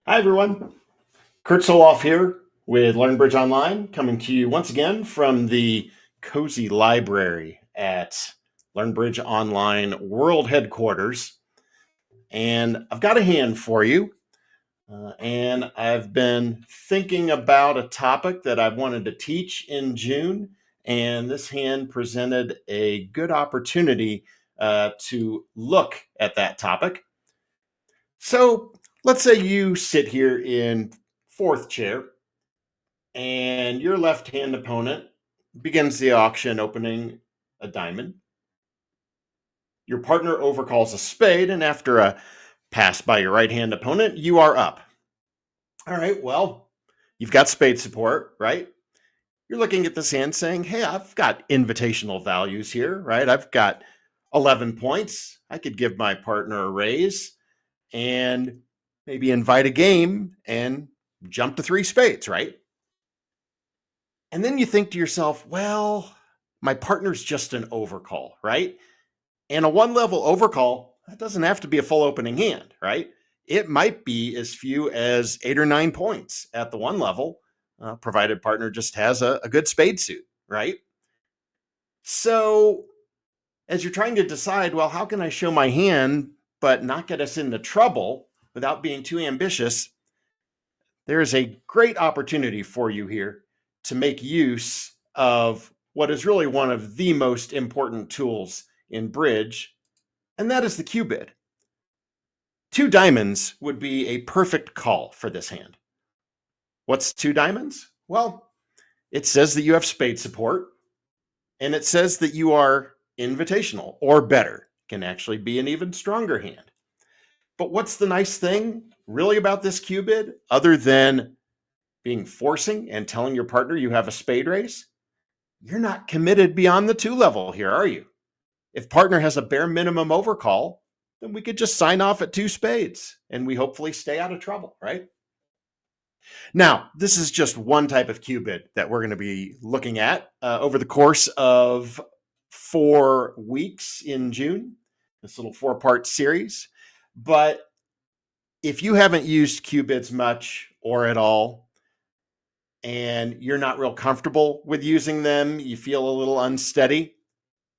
Hi, everyone. Curt Soloff here with Learn Bridge Online, coming to you once again from the cozy library at Learn Bridge Online World Headquarters. And I've got a hand for you. And I've been thinking about a topic that I've wanted to teach in June. And this hand presented a good opportunity to look at that topic. So let's say you sit here in fourth chair and your left hand opponent begins the auction opening a diamond. Your partner overcalls a spade, and after a pass by your right hand opponent, you are up. All right, well, you've got spade support, right? You're looking at this hand saying, hey, I've got invitational values here, right? I've got 11 points. I could give my partner a raise and maybe invite a game and jump to three spades, right? And then you think to yourself, well, my partner's just an overcall, right? And a one level overcall, that doesn't have to be a full opening hand, right? It might be as few as 8 or 9 points at the one level, provided partner just has a good spade suit, right? So as you're trying to decide, well, how can I show my hand but not get us into trouble without being too ambitious? There is a great opportunity for you here to make use of what is really one of the most important tools in bridge, and that is the Cuebid. Two diamonds would be a perfect call for this hand. What's two diamonds? Well, it says that you have spade support, and it says that you are invitational or better. Can actually be an even stronger hand. But what's the nice thing really about this Cuebid, other than being forcing and telling your partner you have a spade race? You're not committed beyond the two level here, are you? If partner has a bare minimum overcall, then we could just sign off at two spades and we hopefully stay out of trouble, right? Now, this is just one type of Cuebid that we're going to be looking at over the course of 4 weeks in June, this little 4-part series. But if you haven't used Cuebids much or at all, and you're not real comfortable with using them, you feel a little unsteady,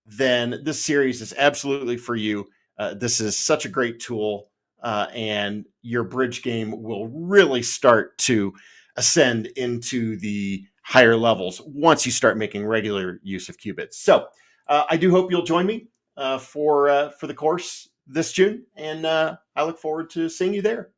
then this series is absolutely for you. This is such a great tool, and your bridge game will really start to ascend into the higher levels once you start making regular use of Cuebids. So I do hope you'll join me for the course this June, and I look forward to seeing you there.